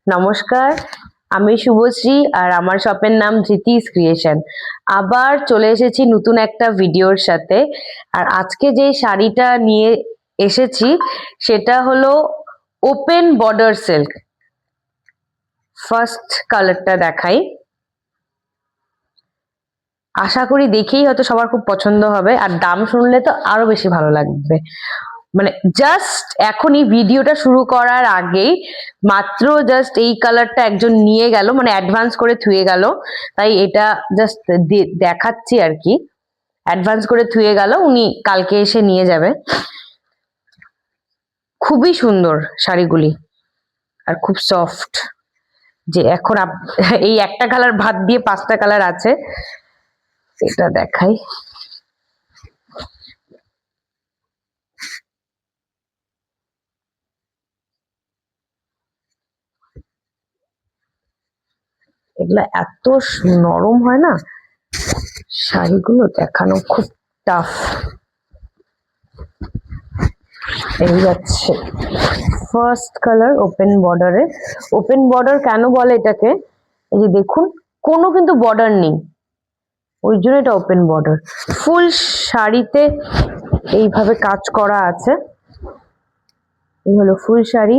নমস্কার, আমি শুভশ্রী আর আমার শপের নাম ধৃতিস ক্রিয়েশন। আবার চলে এসেছি নতুন একটা ভিডিওর সাথে। আর আজকে যে শাড়িটা নিয়ে এসেছি সেটা হলো ওপেন বর্ডার সিল্ক। ফার্স্ট কালারটা দেখাই, আশা করি দেখেই হয়তো সবার খুব পছন্দ হবে, আর দাম শুনলে তো আরো বেশি ভালো লাগবে। মানে জাস্ট এখনই ভিডিওটা শুরু করার আগেই মাত্র জাস্ট এই কালারটা একজন নিয়ে গেল, মানে অ্যাডভান্স করে থুয়ে গেল, তাই এটা জাস্ট দেখাচ্ছি আর কি। অ্যাডভান্স করে থুয়ে গেল, উনি কালকে এসে নিয়ে যাবে। খুবই সুন্দর শাড়িগুলি আর খুব সফট। যে এখন এই একটা কালার বাদ দিয়ে 5টা কালার আছে, এটা দেখাই। এগুলা এত নরম হয় না, শাড়িগুলো দেখানো খুব টাফ। এই যাচ্ছে ফার্স্ট কালার ওপেন বর্ডারে। ওপেন বর্ডার কেন বলে এটাকে, এই যে দেখুন কোনো কিন্তু বর্ডার নেই, ওই জন্য এটা ওপেন বর্ডার। ফুল শাড়িতে এইভাবে কাজ করা আছে। এই হলো ফুল শাড়ি।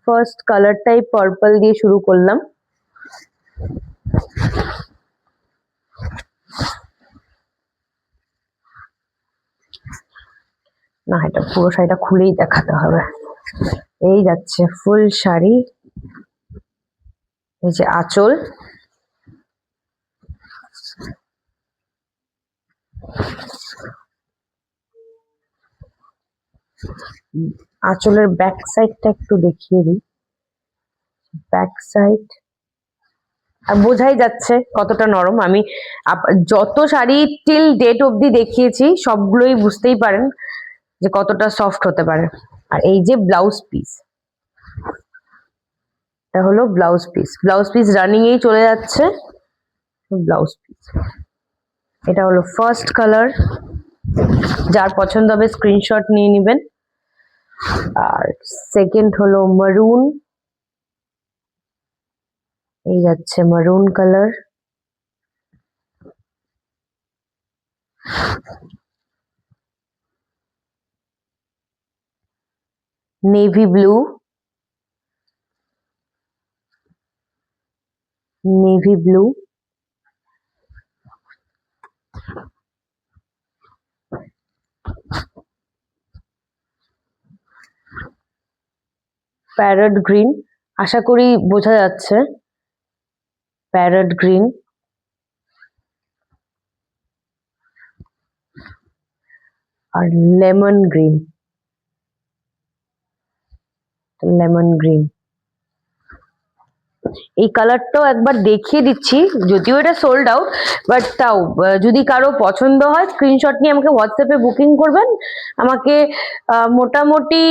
ফার্স্ট কালারটাই পার্পল দিয়ে শুরু করলাম। না, এটা পুরো শাড়িটা খুলেই দেখাতে হবে। এই যাচ্ছে ফুল শাড়ি, এই যে আঁচল, আঁচলের ব্যাক সাইডটা একটু দেখিয়ে দিই। ব্যাক সাইড আর বোঝাই যাচ্ছে কতটা নরম। আমি যত শাড়ি টিল ডেট অবধি দেখিয়েছি সবগুলোই বুঝতেই পারেন যে কতটা সফট হতে পারে। আর এই যে ব্লাউজ পিস, এটা হলো blouse piece. Blouse piece running এই চলে যাচ্ছে ব্লাউজ পিস। এটা হলো ফার্স্ট কালার, যার পছন্দ হবে স্ক্রিনশট নিয়ে নেবেন। আর সেকেন্ড হলো মারুন, এই যাচ্ছে maroon colour. Navy blue, navy blue, parrot green, আশা করি বোঝা যাচ্ছে, প্যারট গ্রিন। আর লেমন গ্রিন, লেমন গ্রিন। এই কালারটাও একবার দেখিয়ে দিচ্ছি, যদিও এটা সোল্ড আউট, বাট তাও যদি কারো পছন্দ হয় স্ক্রিনশট নিয়ে আমাকে হোয়াটসঅ্যাপে বুকিং করবেন। আমাকে মোটামুটি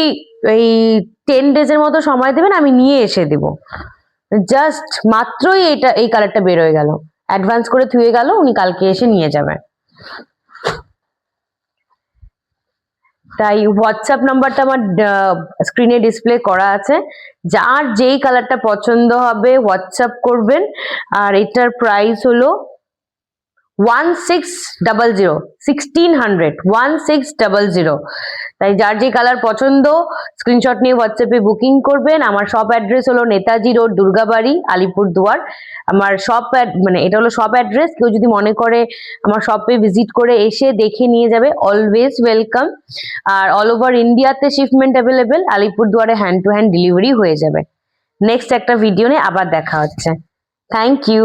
এই 10 ডেজের মতো সময় দেবেন, আমি নিয়ে এসে দেব। জাস্ট মাত্রই এই কালারটা বের হয়ে গেল, অ্যাডভান্স করে থুয়ে গেল, উনি কালকে এসে নিয়ে যাবেন। তাই হোয়াটসঅ্যাপ নাম্বারটা আমার স্ক্রিনে ডিসপ্লে করা আছে, যার যেই কালারটা পছন্দ হবে হোয়াটসঅ্যাপ করবেন। আর এটার প্রাইস হলো 1600, 1600। তাই যার যে কালার পছন্দ স্ক্রিনশট নিয়ে হোয়াটসঅ্যাপে বুকিং করবেন। আমার শপ অ্যাড্রেস হলো নেতাজি রোড, দুর্গাবাড়ি, আলিপুরদুয়ার। আমার শপ মানে এটা হলো শপ অ্যাড্রেস। কেউ যদি মনে করে আমার শপে ভিজিট করে এসে দেখে নিয়ে যাবে, অলওয়েজ ওয়েলকাম। আর অল ওভার ইন্ডিয়াতে শিপমেন্ট অ্যাভেলেবেল, আলিপুরদুয়ারে হ্যান্ড টু হ্যান্ড ডেলিভারি হয়ে যাবে। নেক্সট একটা ভিডিও নিয়ে আবার দেখা হচ্ছে। Thank you.